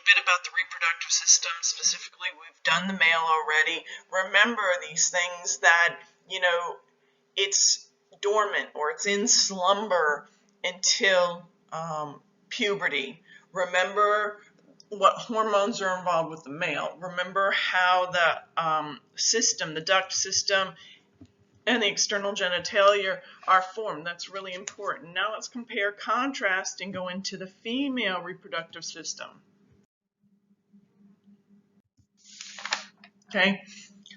bit about the reproductive system specifically. We've done the male already. Remember these things that, it's dormant or it's in slumber until puberty. Remember what hormones are involved with the male. Remember how the duct system and the external genitalia are formed. That's really important. Now let's compare, contrast, and go into the female reproductive system. Okay,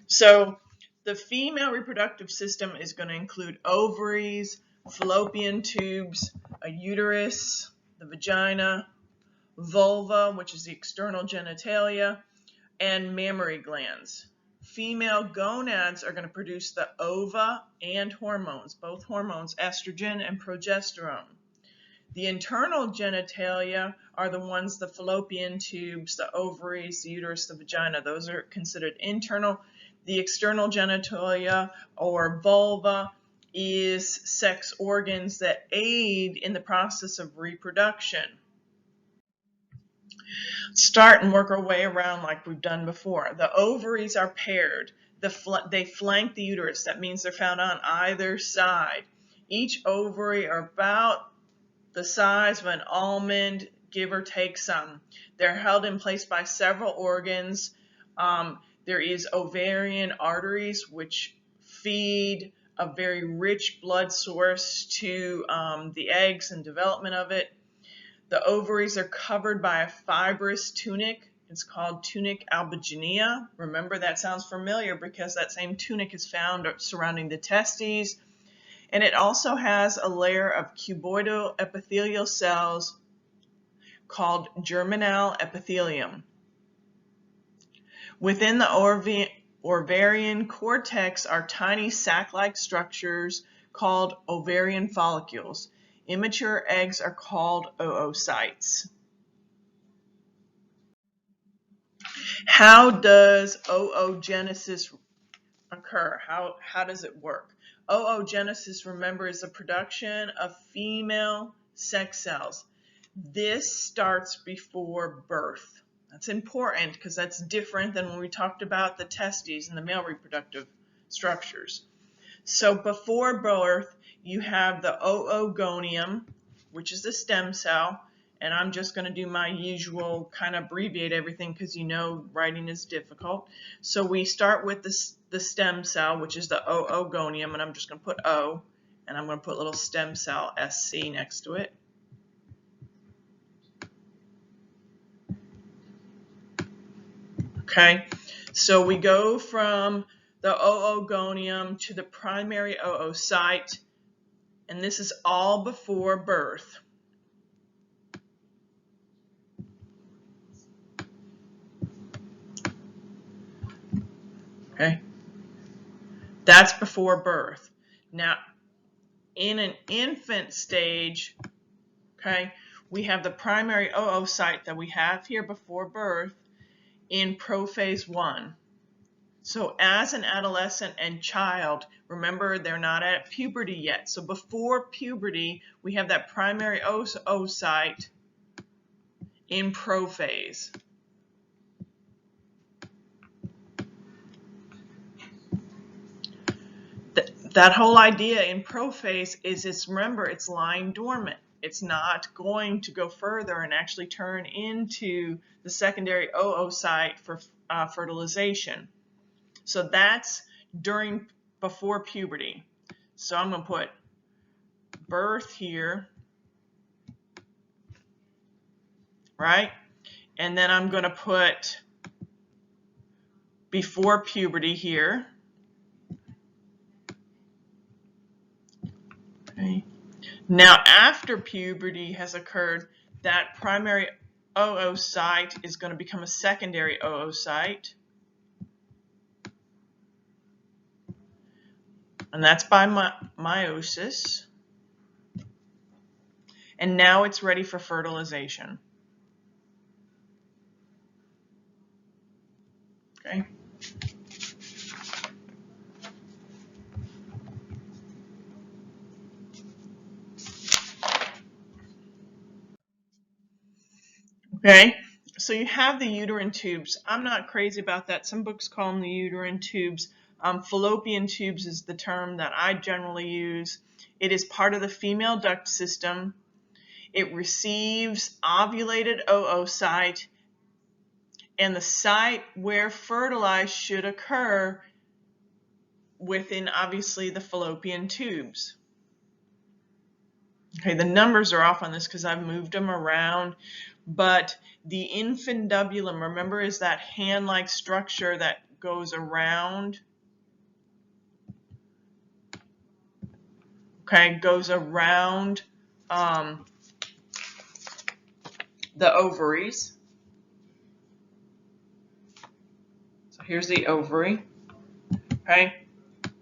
so the female reproductive system is going to include ovaries, fallopian tubes, a uterus, the vagina, vulva, which is the external genitalia, and mammary glands. Female gonads are going to produce the ova and hormones, both hormones, estrogen and progesterone. The internal genitalia are the ones, the fallopian tubes, the ovaries, the uterus, the vagina. Those are considered internal. The external genitalia or vulva is sex organs that aid in the process of reproduction. Start and work our way around like we've done before. The ovaries are paired. They flank the uterus. That means they're found on either side. Each ovary are about the size of an almond, give or take some. They're held in place by several organs. There is ovarian arteries, which feed a very rich blood source to the eggs and development of it. The ovaries are covered by a fibrous tunic. It's called tunic albuginea. Remember, that sounds familiar because that same tunic is found surrounding the testes. And it also has a layer of cuboidal epithelial cells called germinal epithelium. Within the ovarian cortex are tiny sac-like structures called ovarian follicles. Immature eggs are called oocytes. How does oogenesis occur? How does it work? Oogenesis, remember, is the production of female sex cells. This starts before birth. That's important because that's different than when we talked about the testes and the male reproductive structures. So before birth, you have the oogonium, which is the stem cell, and I'm just going to do my usual kind of abbreviate everything because writing is difficult. So we start with the stem cell, which is the oogonium, and I'm just going to put O, and I'm going to put a little stem cell, SC, next to it. Okay, so we go from the oogonium to the primary oocyte, and this is all before birth. Okay, that's before birth. Now, in an infant stage, okay, we have the primary oocyte that we have here before birth in prophase 1. So as an adolescent and child, remember they're not at puberty yet. So before puberty, we have that primary oocyte in prophase. That whole idea in prophase is remember, it's lying dormant. It's not going to go further and actually turn into the secondary oocyte for fertilization. So that's before puberty. So I'm going to put birth here, right? And then I'm going to put before puberty here. Okay. Now, after puberty has occurred, that primary oocyte is going to become a secondary oocyte. And that's by meiosis. And now it's ready for fertilization. Okay. Okay, So you have the uterine tubes. I'm not crazy about that. Some books call them the uterine tubes. Fallopian tubes is the term that I generally use. It is part of the female duct system. It receives ovulated oocyte, and the site where fertilization should occur within, obviously, the fallopian tubes. Okay, the numbers are off on this because I've moved them around, but the infundibulum, remember, is that hand-like structure that goes around, okay, goes around the ovaries. So here's the ovary, okay?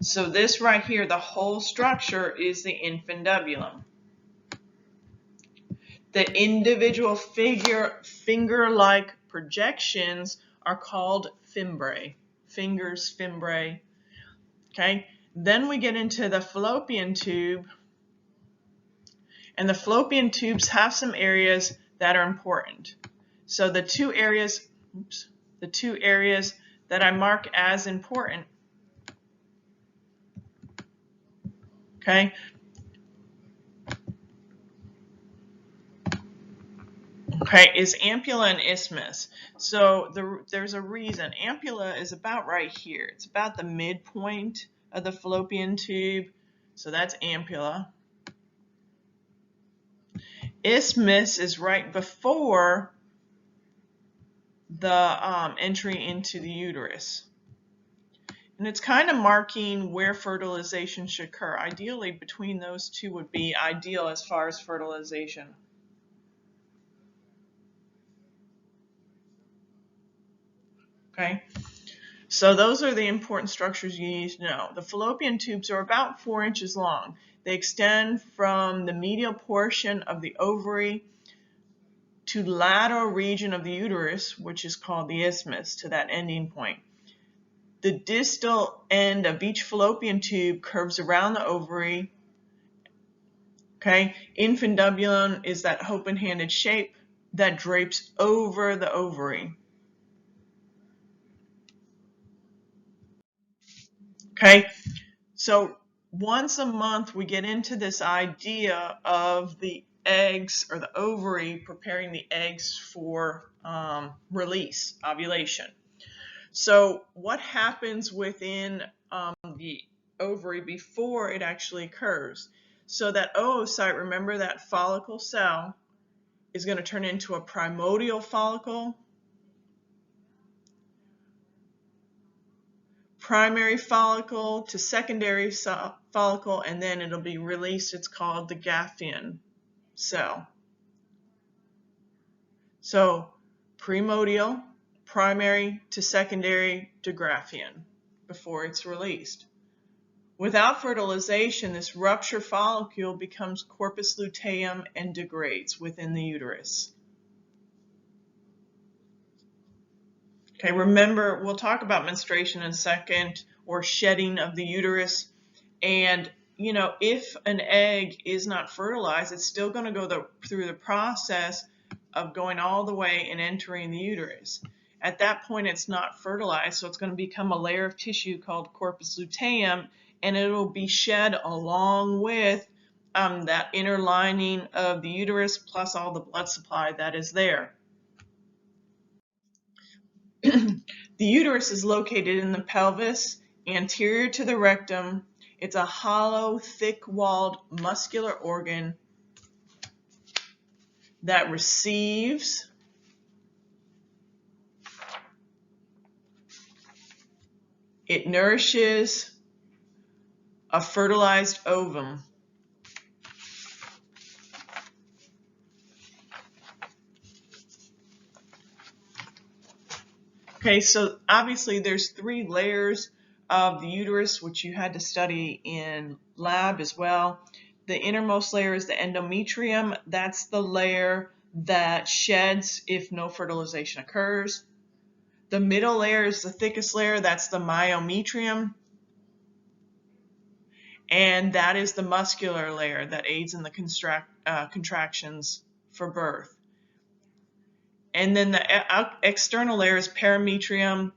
So this right here, the whole structure is the infundibulum. The individual finger-like projections are called fimbriae. Fingers, fimbriae. Okay. Then we get into the fallopian tube, and the fallopian tubes have some areas that are important. So the two areas that I mark as important, okay, is ampulla and isthmus. So there's a reason. Ampulla is about right here. It's about the midpoint of the fallopian tube. So that's ampulla. Isthmus is right before the entry into the uterus. And it's kind of marking where fertilization should occur. Ideally, between those two would be ideal as far as fertilization. Okay, so those are the important structures you need to know. The fallopian tubes are about 4 inches long. They extend from the medial portion of the ovary to the lateral region of the uterus, which is called the isthmus, to that ending point. The distal end of each fallopian tube curves around the ovary. Okay, infundibulum is that open-handed shape that drapes over the ovary. Okay, so once a month we get into this idea of the eggs, or the ovary preparing the eggs for release, ovulation. So what happens within the ovary before it actually occurs? So that oocyte, remember that follicle cell, is going to turn into a primordial follicle, primary follicle to secondary follicle, and then it'll be released. It's called the Gaffian cell. So primordial, primary to secondary to Graffian before it's released. Without fertilization, this rupture follicle becomes corpus luteum and degrades within the uterus. Okay, remember, we'll talk about menstruation in a second, or shedding of the uterus. And, you know, if an egg is not fertilized, it's still going to go through the process of going all the way and entering the uterus. At that point, it's not fertilized, so it's going to become a layer of tissue called corpus luteum, and it will be shed along with that inner lining of the uterus, plus all the blood supply that is there. The uterus is located in the pelvis, anterior to the rectum. It's a hollow, thick-walled muscular organ that receives it nourishes a fertilized ovum. Okay, so obviously there's 3 layers of the uterus, which you had to study in lab as well. The innermost layer is the endometrium. That's the layer that sheds if no fertilization occurs. The middle layer is the thickest layer. That's the myometrium. And that is the muscular layer that aids in the contractions for birth. And then the external layer is perimetrium.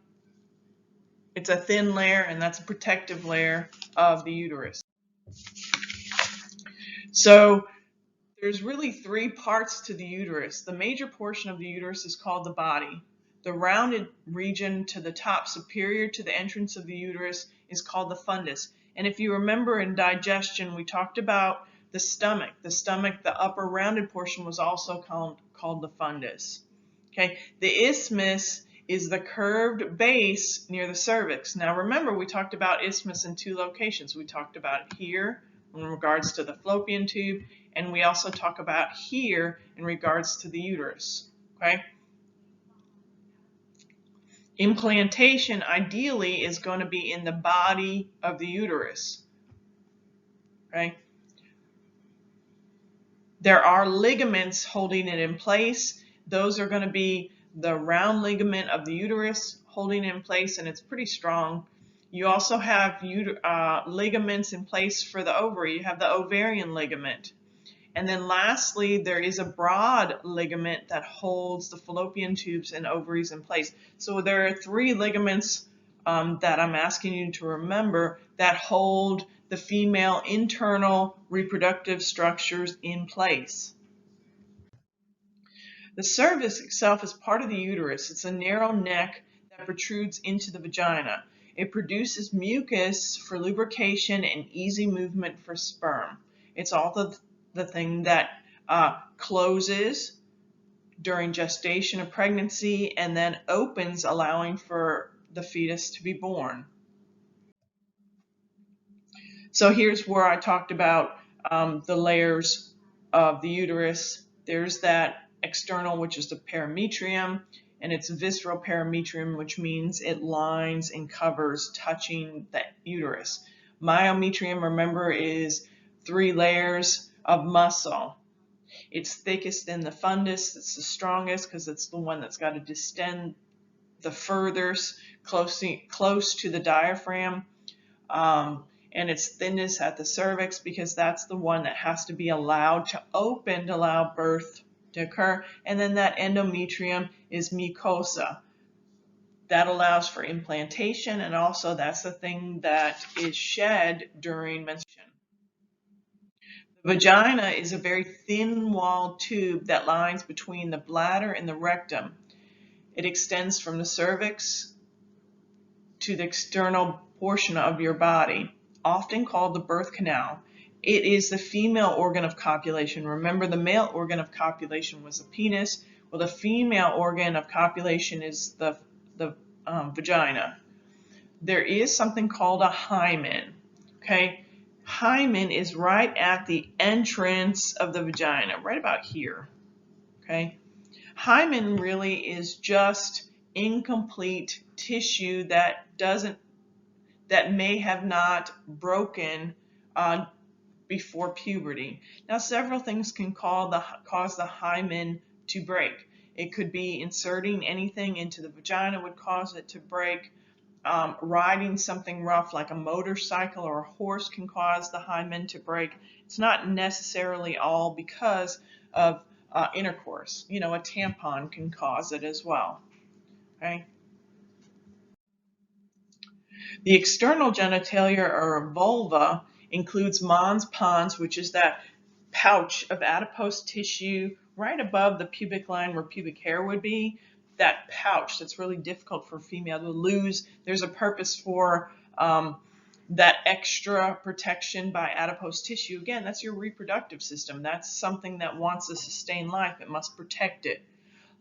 It's a thin layer, and that's a protective layer of the uterus. So there's really three parts to the uterus. The major portion of the uterus is called the body. The rounded region to the top, superior to the entrance of the uterus, is called the fundus. And if you remember in digestion, we talked about the stomach. The stomach, the upper rounded portion, was also called the fundus. Okay, the isthmus is the curved base near the cervix. Now remember, we talked about isthmus in two locations. We talked about it here in regards to the fallopian tube, and we also talk about here in regards to the uterus. Okay. Implantation ideally is going to be in the body of the uterus. Okay. There are ligaments holding it in place. Those are going to be the round ligament of the uterus holding it in place, and it's pretty strong. You also have ligaments in place for the ovary. You have the ovarian ligament. And then lastly, there is a broad ligament that holds the fallopian tubes and ovaries in place. So there are three ligaments that I'm asking you to remember that hold the female internal reproductive structures in place. The cervix itself is part of the uterus. It's a narrow neck that protrudes into the vagina. It produces mucus for lubrication and easy movement for sperm. It's also the thing that closes during gestation or pregnancy and then opens, allowing for the fetus to be born. So here's where I talked about the layers of the uterus. There's that external, which is the perimetrium, and it's visceral perimetrium, which means it lines and covers touching the uterus. Myometrium, remember, is 3 layers of muscle. It's thickest in the fundus. It's the strongest because it's the one that's got to distend the furthest, close to the diaphragm. And it's thinnest at the cervix because that's the one that has to be allowed to open to allow birth to occur. And then that endometrium is mucosa. That allows for implantation, and also that's the thing that is shed during menstruation. The vagina is a very thin-walled tube that lies between the bladder and the rectum. It extends from the cervix to the external portion of your body, often called the birth canal. It is the female organ of copulation. Remember, the male organ of copulation was the penis. Well, the female organ of copulation is the vagina. There is something called a hymen. Okay, hymen is right at the entrance of the vagina, right about here. Okay, hymen really is just incomplete tissue that may have not broken before puberty. Now, several things can cause the hymen to break. It could be inserting anything into the vagina would cause it to break. Riding something rough like a motorcycle or a horse can cause the hymen to break. It's not necessarily all because of intercourse. You know, a tampon can cause it as well. Okay. The external genitalia or vulva includes mons pons, which is that pouch of adipose tissue right above the pubic line where pubic hair would be. That pouch that's really difficult for a female to lose. There's a purpose for that extra protection by adipose tissue. Again, that's your reproductive system. That's something that wants to sustain life. It must protect it.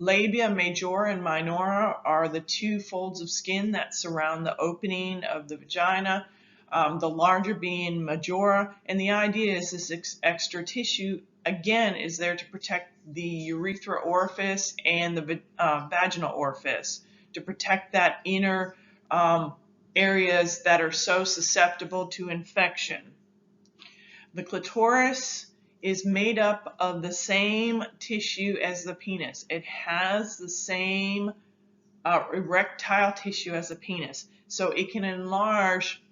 Labia majora and minora are the 2 folds of skin that surround the opening of the vagina, the larger being majora. And the idea is this extra tissue, again, is there to protect the urethra orifice and the vaginal orifice, to protect that inner areas that are so susceptible to infection. The clitoris is made up of the same tissue as the penis. It has the same erectile tissue as the penis. So it can enlarge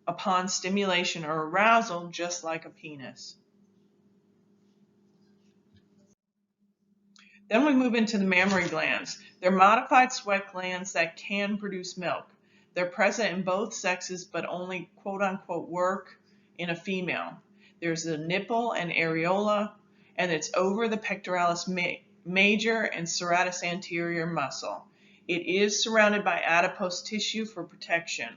upon stimulation or arousal just like a penis. Then we move into the mammary glands. They're modified sweat glands that can produce milk. They're present in both sexes, but only quote unquote work in a female. There's the nipple and areola, and it's over the pectoralis major and serratus anterior muscle. It is surrounded by adipose tissue for protection.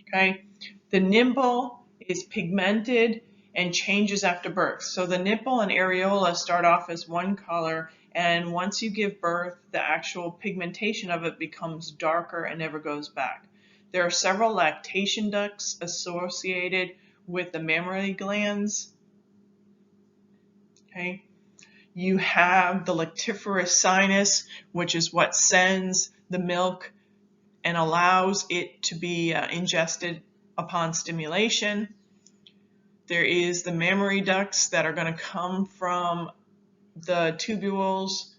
Okay, the nipple is pigmented and changes after birth. So the nipple and areola start off as one color, and once you give birth, the actual pigmentation of it becomes darker and never goes back. There are several lactation ducts associated with the mammary glands. Okay, you have the lactiferous sinus, which is what sends the milk and allows it to be ingested upon stimulation. There is the mammary ducts that are going to come from the tubules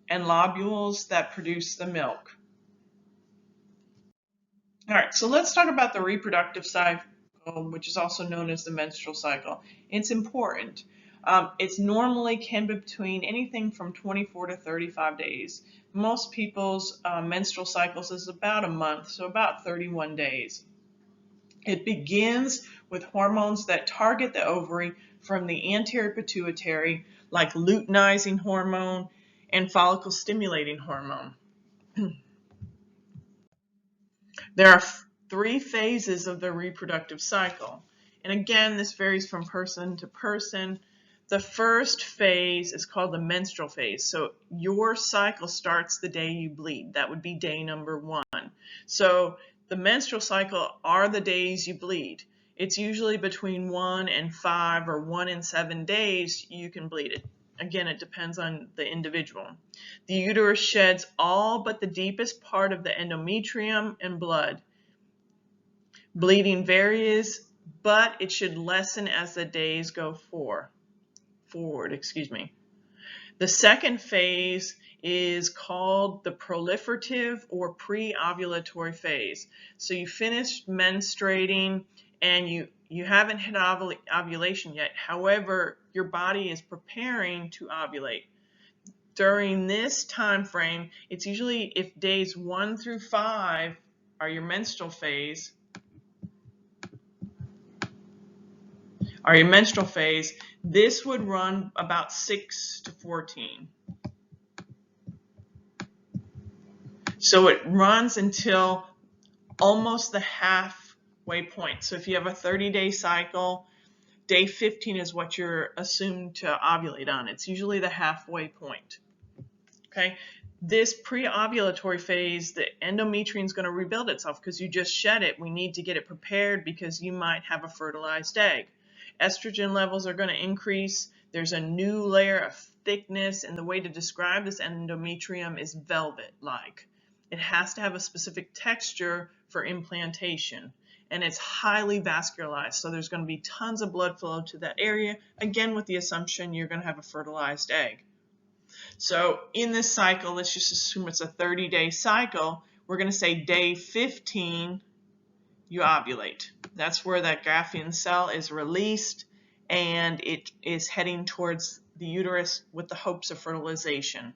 and lobules that produce the milk. All right, so let's talk about the reproductive cycle, which is also known as the menstrual cycle. It's important. It's normally can be between anything from 24 to 35 days. Most people's menstrual cycles is about a month, so about 31 days. It begins with hormones that target the ovary from the anterior pituitary, like luteinizing hormone and follicle stimulating hormone. There are 3 phases of the reproductive cycle. And again, this varies from person to person. The first phase is called the menstrual phase. So your cycle starts the day you bleed. That would be day number 1. So the menstrual cycle are the days you bleed. It's usually between 1 and 5 or 1 and 7 days you can bleed it. Again, it depends on the individual. The uterus sheds all but the deepest part of the endometrium and blood. Bleeding varies, but it should lessen as the days go forward. The second phase is called the proliferative or pre-ovulatory phase. So you finished menstruating and you haven't hit ovulation yet. However, your body is preparing to ovulate. During this time frame, it's usually if days 1 through 5 are your menstrual phase, this would run about 6 to 14. So it runs until almost the halfway point. So if you have a 30-day cycle, day 15 is what you're assumed to ovulate on. It's usually the halfway point. Okay, this pre-ovulatory phase, the endometrium is going to rebuild itself because you just shed it. We need to get it prepared because you might have a fertilized egg. Estrogen levels are going to increase. There's a new layer of thickness, and the way to describe this endometrium is velvet-like. It has to have a specific texture for implantation, and it's highly vascularized, so there's going to be tons of blood flow to that area, again with the assumption you're going to have a fertilized egg. So in this cycle, let's just assume it's a 30-day cycle. We're going to say day 15, you ovulate. That's where that Graafian cell is released, and it is heading towards the uterus with the hopes of fertilization.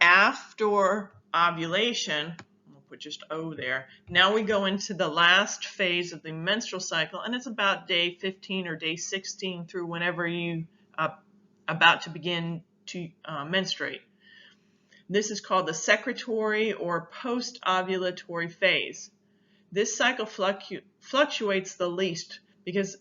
After ovulation, we'll put just O there, now we go into the last phase of the menstrual cycle, and it's about day 15 or day 16 through whenever you about to begin to menstruate. This is called the secretory or post-ovulatory phase. This cycle fluctuates the least because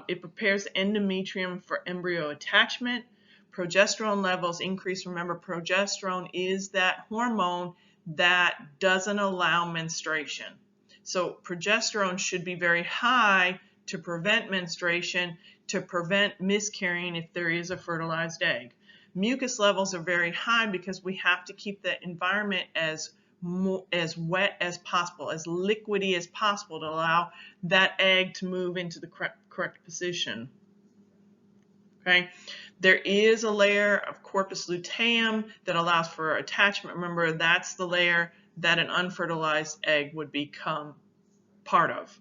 it prepares the endometrium for embryo attachment. Progesterone levels increase. Remember, progesterone is that hormone that doesn't allow menstruation. So progesterone should be very high to prevent menstruation, to prevent miscarrying if there is a fertilized egg. Mucus levels are very high because we have to keep the environment as wet as possible, as liquidy as possible to allow that egg to move into the correct position. Okay, there is a layer of corpus luteum that allows for attachment. Remember, that's the layer that an unfertilized egg would become part of.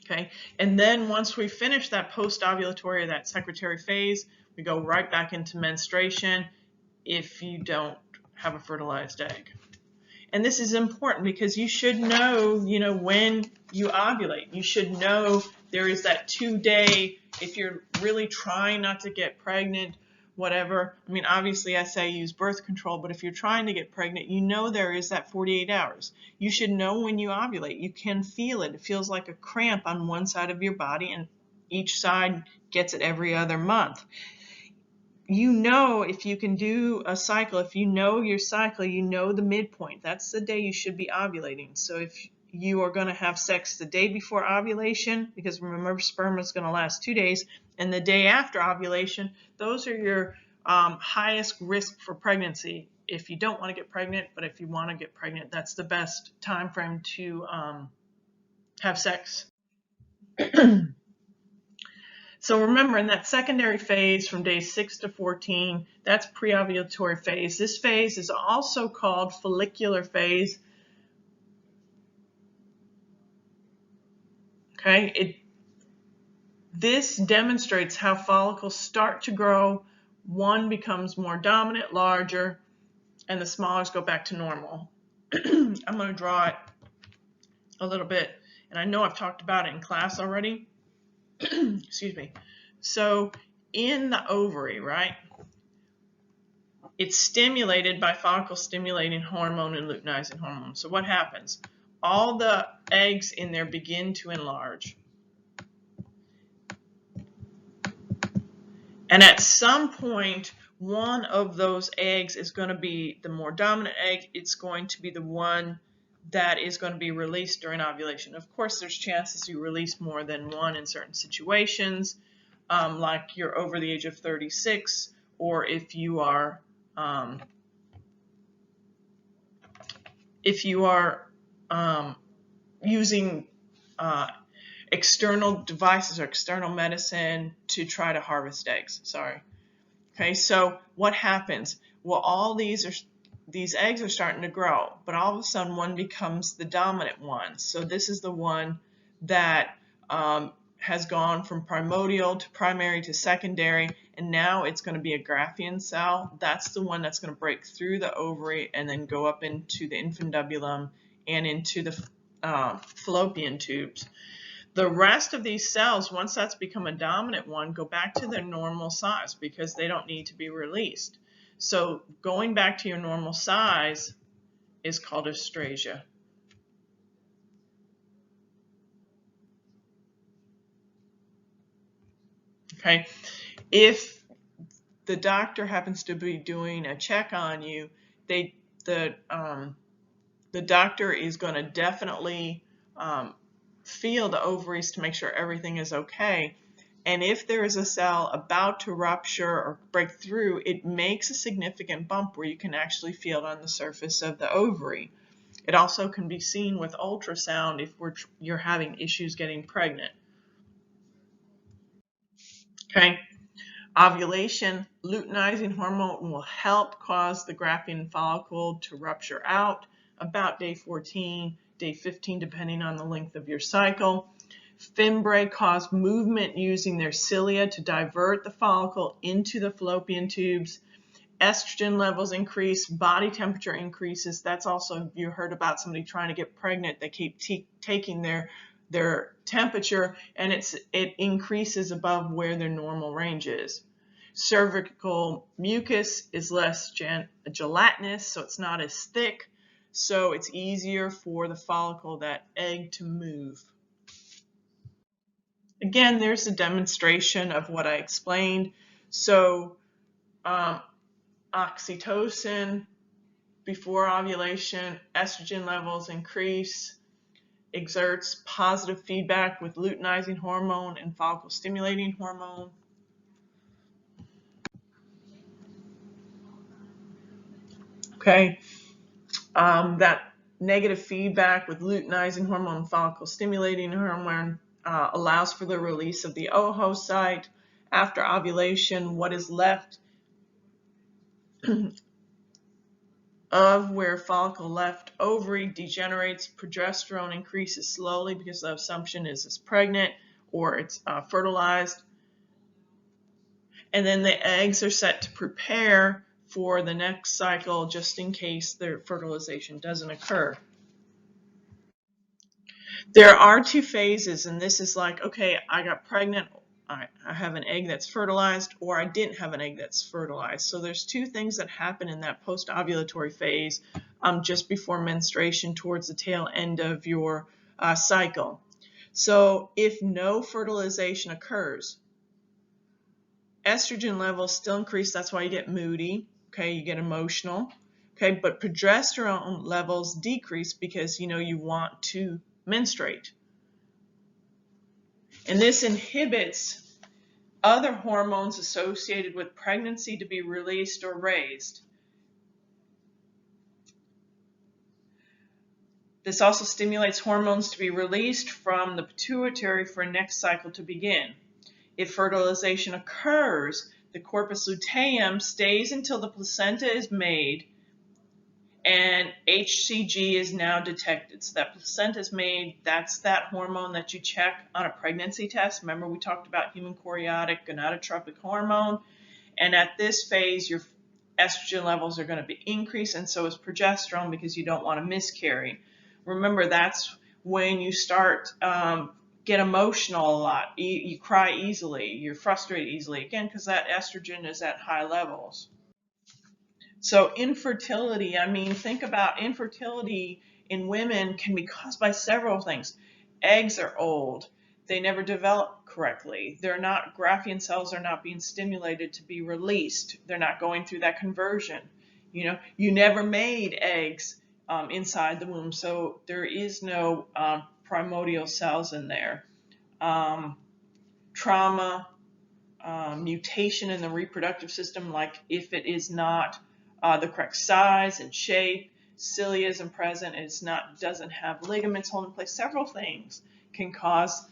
Okay, and then once we finish that post-ovulatory or that secretory phase, we go right back into menstruation if you don't have a fertilized egg. And this is important because you should know, when you ovulate. You should know there is that 2-day, if you're really trying not to get pregnant, whatever. I mean, obviously I say use birth control, but if you're trying to get pregnant, there is that 48 hours. You should know when you ovulate. You can feel it. It feels like a cramp on one side of your body, and each side gets it every other month. If you can do a cycle, if you know your cycle, the midpoint. That's the day you should be ovulating. So if you are going to have sex the day before ovulation, because remember, sperm is going to last 2 days, and the day after ovulation, those are your highest risk for pregnancy. If you don't want to get pregnant, but if you want to get pregnant, that's the best time frame to have sex. So remember, in that secondary phase from day 6 to 14, that's pre-ovulatory phase. This phase is also called follicular phase. Okay, this demonstrates how follicles start to grow. One becomes more dominant, larger, and the smallers go back to normal. I'm going to draw it a little bit, and I know I've talked about it in class already. Excuse me. So in the ovary, right, it's stimulated by follicle stimulating hormone and luteinizing hormone. So what happens? All the eggs in there begin to enlarge. And at some point, one of those eggs is going to be the more dominant egg. It's going to be the one that is going to be released during ovulation. Of course, there's chances you release more than one in certain situations, like you're over the age of 36, or if you are using external devices or external medicine to try to harvest eggs. Okay, so what happens? Well, all these eggs are starting to grow, but all of a sudden one becomes the dominant one. So this is the one that has gone from primordial to primary to secondary, and now it's going to be a Graafian cell. That's the one that's going to break through the ovary and then go up into the infundibulum and into the fallopian tubes. The rest of these cells, once that's become a dominant one, go back to their normal size because they don't need to be released. So going back to your normal size is called oestrasia. Okay, if the doctor happens to be doing a check on you, the doctor is going to definitely feel the ovaries to make sure everything is okay. And if there is a cell about to rupture or break through, it makes a significant bump where you can actually feel it on the surface of the ovary. It also can be seen with ultrasound if you're having issues getting pregnant. Okay, ovulation, luteinizing hormone will help cause the Graafian follicle to rupture out about day 14, day 15, depending on the length of your cycle. Fimbriae cause movement using their cilia to divert the follicle into the fallopian tubes. Estrogen levels increase, body temperature increases. That's also, you heard about somebody trying to get pregnant. They keep taking their temperature, and it increases above where their normal range is. Cervical mucus is less gelatinous, so it's not as thick, so it's easier for the follicle, that egg, to move. Again, there's a demonstration of what I explained. So oxytocin before ovulation, estrogen levels increase, exerts positive feedback with luteinizing hormone and follicle stimulating hormone. Okay, that negative feedback with luteinizing hormone and follicle stimulating hormone allows for the release of the oocyte. After ovulation, what is left of where follicle left ovary degenerates. Progesterone increases slowly because the assumption is it's pregnant or it's fertilized. And then the eggs are set to prepare for the next cycle just in case their fertilization doesn't occur. There are two phases, and this is like, okay, I got pregnant, I have an egg that's fertilized, or I didn't have an egg that's fertilized. So there's two things that happen in that post-ovulatory phase just before menstruation towards the tail end of your cycle. So if no fertilization occurs, estrogen levels still increase. That's why you get moody, okay, you get emotional, okay, but progesterone levels decrease because you want to menstruate. And this inhibits other hormones associated with pregnancy to be released or raised. This also stimulates hormones to be released from the pituitary for a next cycle to begin. If fertilization occurs, the corpus luteum stays until the placenta is made and HCG is now detected. So that placenta is made, that's that hormone that you check on a pregnancy test. Remember we talked about human chorionic gonadotropic hormone. And at this phase, your estrogen levels are going to be increased, and so is progesterone because you don't want to miscarry. Remember, that's when you start get emotional a lot. You cry easily, you're frustrated easily, again, because that estrogen is at high levels. So infertility, think about infertility in women can be caused by several things. Eggs are old. They never develop correctly. Graafian cells are not being stimulated to be released. They're not going through that conversion. You never made eggs inside the womb, so there is no primordial cells in there. Trauma, mutation in the reproductive system, like if it is not the correct size and shape, cilia isn't present, doesn't have ligaments holding place. Several things can cause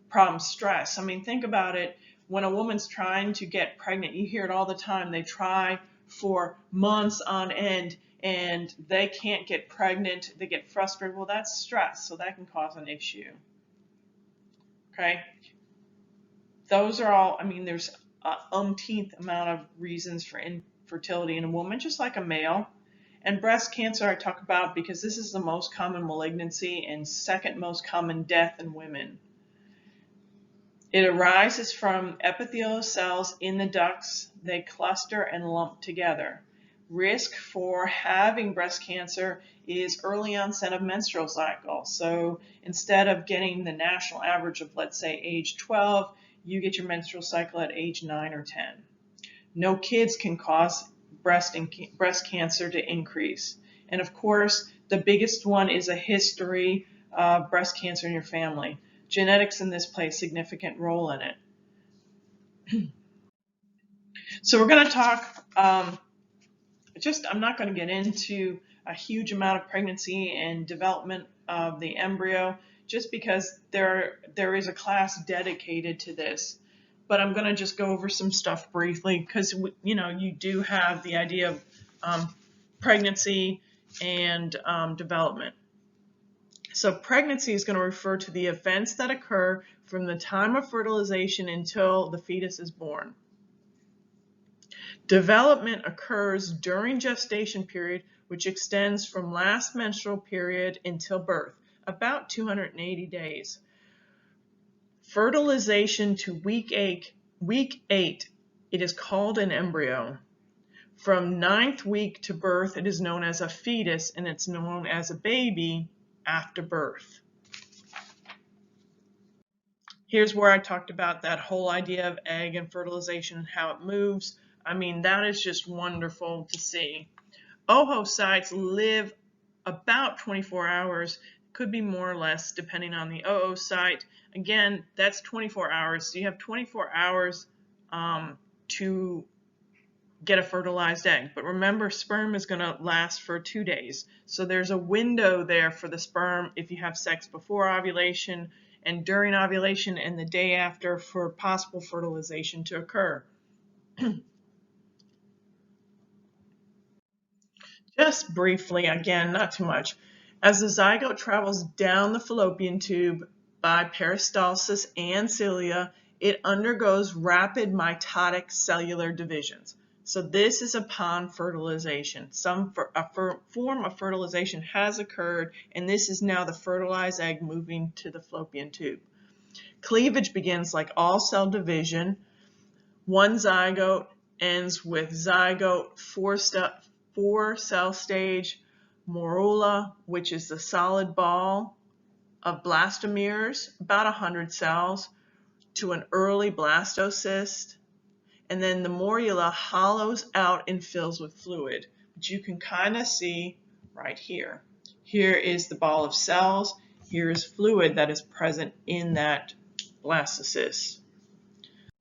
problem stress. Think about it. When a woman's trying to get pregnant, you hear it all the time. They try for months on end and they can't get pregnant. They get frustrated. Well, that's stress, so that can cause an issue. Okay. Those are all, there's umpteenth amount of reasons for infertility in a woman, just like a male. And breast cancer I talk about because this is the most common malignancy and second most common death in women. It arises from epithelial cells in the ducts. They cluster and lump together. Risk for having breast cancer is early onset of menstrual cycle. So instead of getting the national average of, let's say, age 12, you get your menstrual cycle at age 9 or 10. No kids can cause breast cancer to increase. And of course, the biggest one is a history of breast cancer in your family. Genetics in this play a significant role in it. So we're going to talk, I'm not going to get into a huge amount of pregnancy and development of the embryo, just because there is a class dedicated to this. But I'm going to just go over some stuff briefly because, you do have the idea of pregnancy and development. So pregnancy is going to refer to the events that occur from the time of fertilization until the fetus is born. Development occurs during gestation period, which extends from last menstrual period until birth, about 280 days. Fertilization to week 8, it is called an embryo. From 9th week to birth, it is known as a fetus, and it's known as a baby after birth. Here's where I talked about that whole idea of egg and fertilization and how it moves. That is just wonderful to see. Oocytes live about 24 hours, could be more or less depending on the oocyte. Again, that's 24 hours. So you have 24 hours to get a fertilized egg. But remember, sperm is going to last for 2 days. So there's a window there for the sperm if you have sex before ovulation and during ovulation and the day after for possible fertilization to occur. Just briefly, again, not too much. As the zygote travels down the fallopian tube by peristalsis and cilia, it undergoes rapid mitotic cellular divisions. So this is upon fertilization. A form of fertilization has occurred, and this is now the fertilized egg moving to the fallopian tube. Cleavage begins like all cell division. One zygote ends with zygote, four cell stage, morula, which is the solid ball of blastomeres, about 100 cells, to an early blastocyst. And then the morula hollows out and fills with fluid, which you can kind of see right here. Here is the ball of cells. Here is fluid that is present in that blastocyst.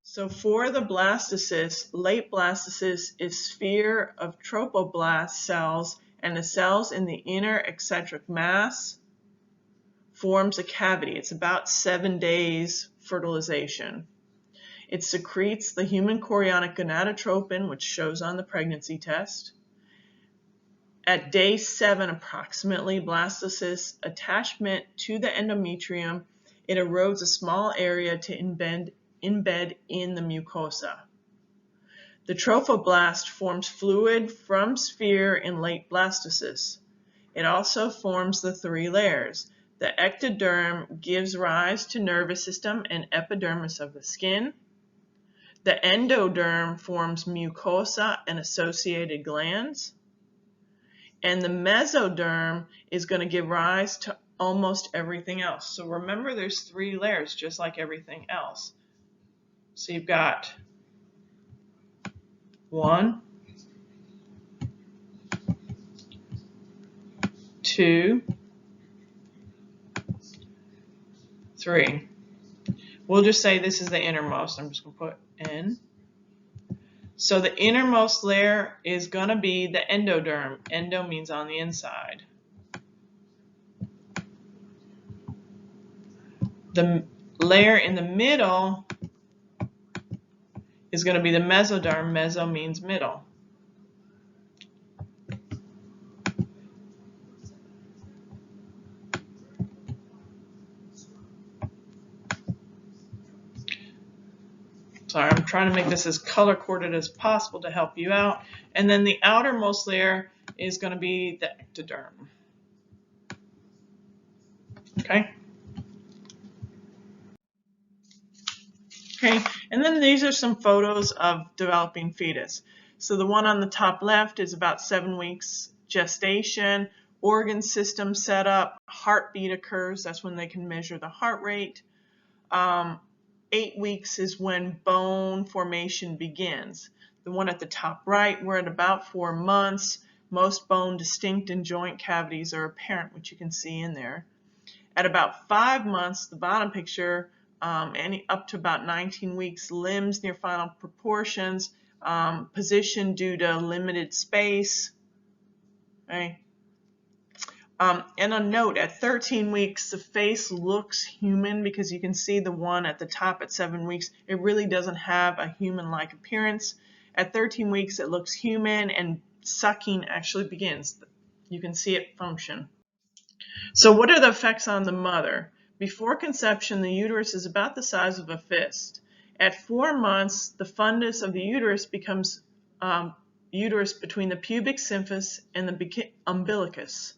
So for the blastocyst, late blastocyst is sphere of trophoblast cells, and the cells in the inner eccentric mass forms a cavity. It's about 7 days fertilization. It secretes the human chorionic gonadotropin, which shows on the pregnancy test. At day 7, approximately, blastocyst attachment to the endometrium, it erodes a small area to embed in the mucosa. The trophoblast forms fluid from sphere in late blastocyst. It also forms the 3 layers. The ectoderm gives rise to nervous system and epidermis of the skin. The endoderm forms mucosa and associated glands. And the mesoderm is going to give rise to almost everything else. So remember, there's 3 layers, just like everything else. So you've got 1, 2, 3. We'll just say this is the innermost. I'm just going to put N. So the innermost layer is going to be the endoderm. Endo means on the inside. The layer in the middle is going to be the mesoderm. Meso means middle. Sorry, I'm trying to make this as color-coded as possible to help you out. And then the outermost layer is going to be the ectoderm. Okay? Okay, and then these are some photos of developing fetus. So the one on the top left is about 7 weeks gestation, organ system set up, heartbeat occurs. That's when they can measure the heart rate. 8 weeks is when bone formation begins. The one at the top right, we're at about 4 months. Most bone distinct and joint cavities are apparent, which you can see in there. At about 5 months, the bottom picture, up to about 19 weeks, limbs near final proportions, position due to limited space. Okay. And a note, at 13 weeks, the face looks human because you can see the one at the top at 7 weeks. It really doesn't have a human-like appearance. At 13 weeks, it looks human, and sucking actually begins. You can see it function. So what are the effects on the mother? Before conception, the uterus is about the size of a fist. At 4 months, the fundus of the uterus becomes uterus between the pubic symphysis and the umbilicus.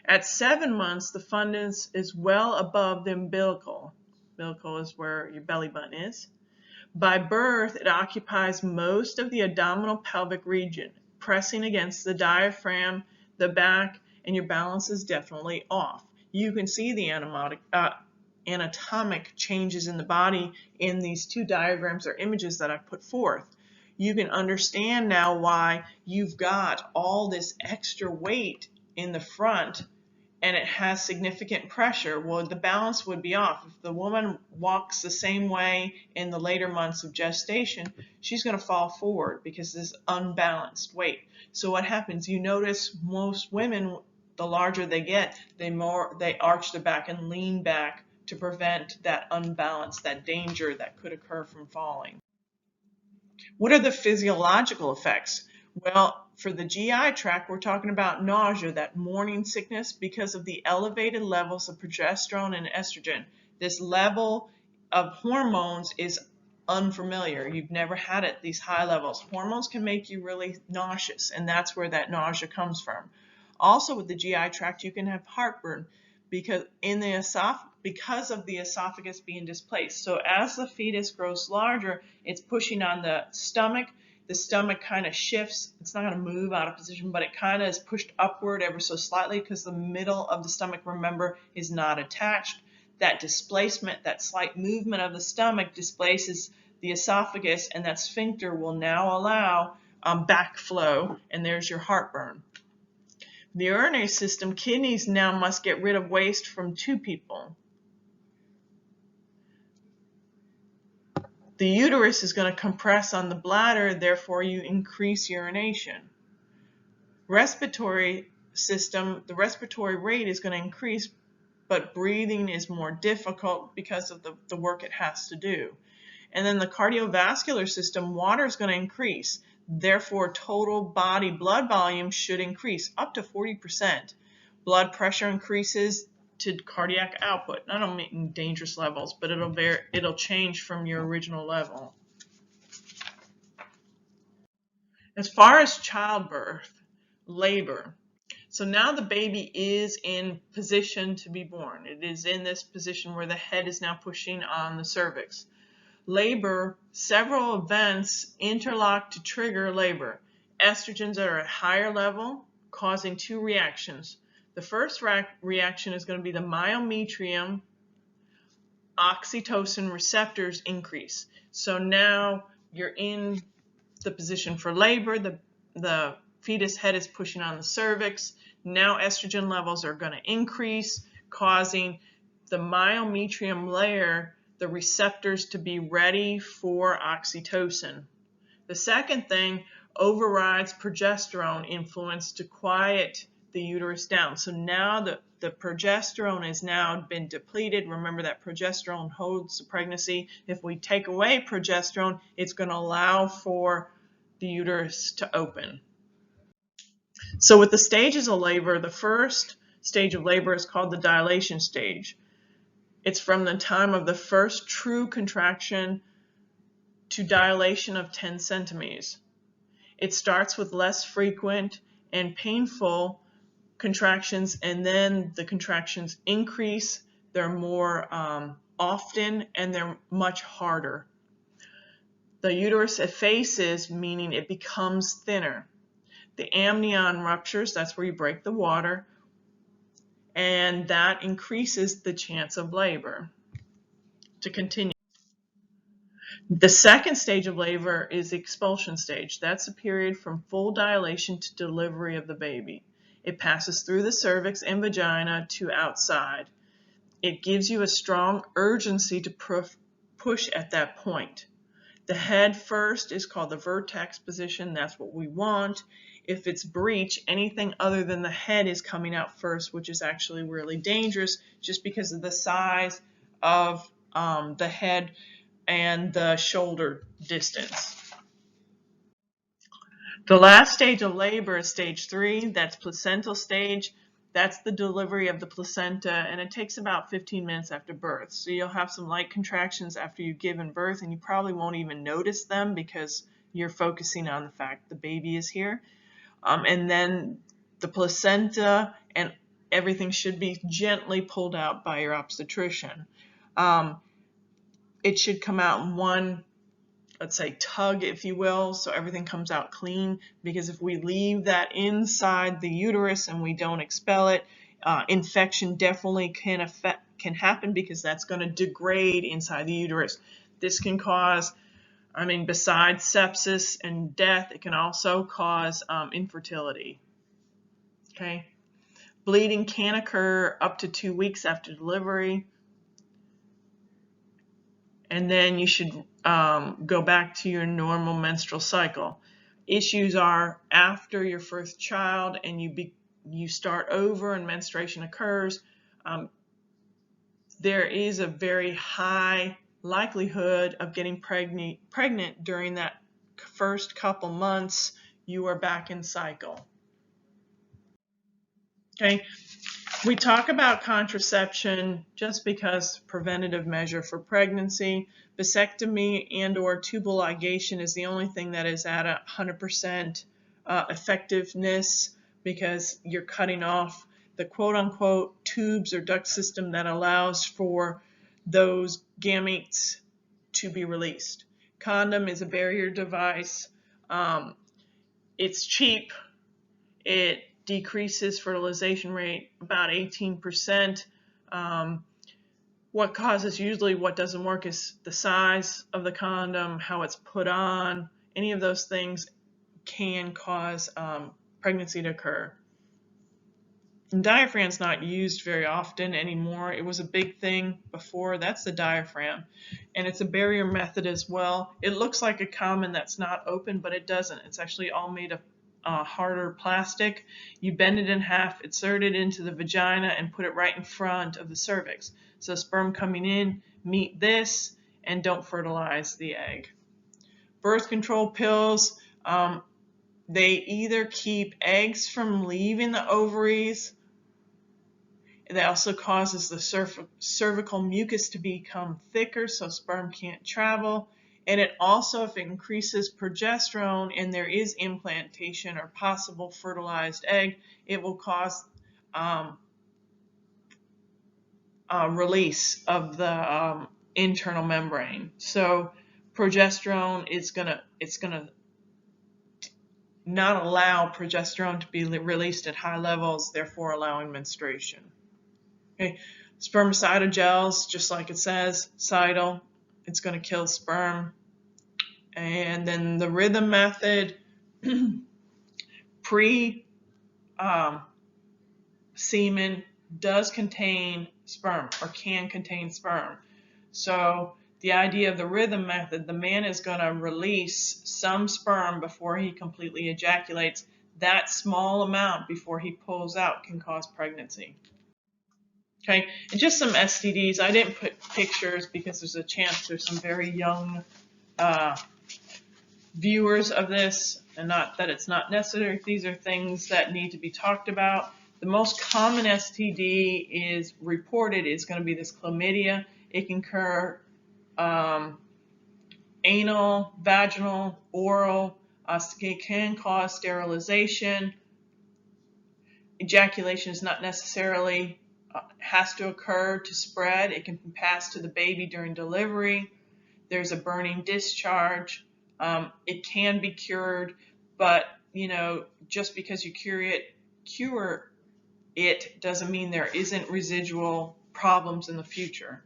At 7 months, the fundus is well above the umbilical. Umbilical is where your belly button is. By birth, it occupies most of the abdominal pelvic region, pressing against the diaphragm, the back, and your balance is definitely off. You can see the anatomic changes in the body in these 2 diagrams or images that I've put forth. You can understand now why you've got all this extra weight in the front and it has significant pressure. Well, the balance would be off. If the woman walks the same way in the later months of gestation, she's going to fall forward because this unbalanced weight. So what happens? You notice most women, the larger they get, they arch their back and lean back to prevent that unbalance, that danger that could occur from falling. What are the physiological effects? Well, For the GI tract, we're talking about nausea, that morning sickness, because of the elevated levels of progesterone and estrogen. This level of hormones is unfamiliar. You've never had it, these high levels. Hormones can make you really nauseous, and that's where that nausea comes from. Also with the GI tract, you can have heartburn because of the esophagus being displaced. So as the fetus grows larger, it's pushing on the stomach. The stomach kind of shifts. It's not going to move out of position, but it kind of is pushed upward ever so slightly because the middle of the stomach, remember, is not attached. That displacement, that slight movement of the stomach displaces the esophagus, and that sphincter will now allow backflow, and there's your heartburn. The urinary system, kidneys now must get rid of waste from two people. The uterus is going to compress on the bladder, therefore you increase urination. Respiratory system, the respiratory rate is going to increase, but breathing is more difficult because of the work it has to do. And then the cardiovascular system, water is going to increase. Therefore, total body blood volume should increase up to 40%. Blood pressure increases to cardiac output. I don't mean dangerous levels, but it'll change from your original level. As far as childbirth, labor. So now the baby is in position to be born. It is in this position where the head is now pushing on the cervix. Labor, several events interlock to trigger labor. Estrogens are at higher level, causing two reactions. The first reaction is going to be the myometrium oxytocin receptors increase. So now you're in the position for labor. The fetus head is pushing on the cervix. Now estrogen levels are going to increase, causing the myometrium layer, the receptors, to be ready for oxytocin. The second thing overrides progesterone influence to quiet the uterus down. So now the progesterone has now been depleted. Remember that progesterone holds the pregnancy. If we take away progesterone, it's going to allow for the uterus to open. So with the stages of labor, the first stage of labor is called the dilation stage. It's from the time of the first true contraction to dilation of 10 centimeters. It starts with less frequent and painful contractions, and then the contractions increase. They're more often, and they're much harder. The uterus effaces, meaning it becomes thinner. The amnion ruptures, that's where you break the water, and that increases the chance of labor. To continue. The second stage of labor is the expulsion stage. That's a period from full dilation to delivery of the baby. It passes through the cervix and vagina to outside. It gives you a strong urgency to push at that point. The head first is called the vertex position. That's what we want. If it's breech, anything other than the head is coming out first, which is actually really dangerous just because of the size of the head and the shoulder distance. The last stage of labor is stage 3. That's placental stage. That's the delivery of the placenta, and it takes about 15 minutes after birth. So you'll have some light contractions after you've given birth, and you probably won't even notice them because you're focusing on the fact the baby is here. And then the placenta and everything should be gently pulled out by your obstetrician. It should come out in one, let's say, tug, if you will, so everything comes out clean, because if we leave that inside the uterus and we don't expel it, infection definitely can happen because that's going to degrade inside the uterus. This can cause, besides sepsis and death, it can also cause infertility. Okay, bleeding can occur up to 2 weeks after delivery. And then you should go back to your normal menstrual cycle. Issues are after your first child and you start over and menstruation occurs. There is a very high likelihood of getting pregnant during that first couple months. you are back in cycle. Okay, we talk about contraception just because preventative measure for pregnancy. Vasectomy and or tubal ligation is the only thing that is at 100% effectiveness, because you're cutting off the quote-unquote tubes or duct system that allows for those gametes to be released. Condom is a barrier device. It's cheap. It decreases fertilization rate about 18%. What causes, usually what doesn't work, is the size of the condom, how it's put on. Any of those things can cause pregnancy to occur. And diaphragm's not used very often anymore. It was a big thing before. That's the diaphragm. And it's a barrier method as well. It looks like a condom that's not open, but it doesn't. It's actually all made of harder plastic. You bend it in half, insert it into the vagina, and put it right in front of the cervix. So sperm coming in, meet this, and don't fertilize the egg. Birth control pills, they either keep eggs from leaving the ovaries. It also causes the cervical mucus to become thicker, so sperm can't travel. And it also, if it increases progesterone and there is implantation or possible fertilized egg, it will cause release of the internal membrane. So progesterone is gonna not allow progesterone to be released at high levels, therefore allowing menstruation. Okay, spermicidal gels, just like it says, cidal, it's going to kill sperm. And then the rhythm method, semen does contain sperm, or can contain sperm. So the idea of the rhythm method, the man is going to release some sperm before he completely ejaculates. That small amount before he pulls out can cause pregnancy. Okay, and just some STDs. I didn't put pictures because there's a chance there's some very young viewers of this, and not that it's not necessary. These are things that need to be talked about. The most common STD is reported is going to be this chlamydia. It can occur anal, vaginal, oral. It can cause sterilization. Ejaculation is not necessarily has to occur to spread. It can pass to the baby during delivery. There's a burning discharge. It can be cured, but just because you cure it doesn't mean there isn't residual problems in the future.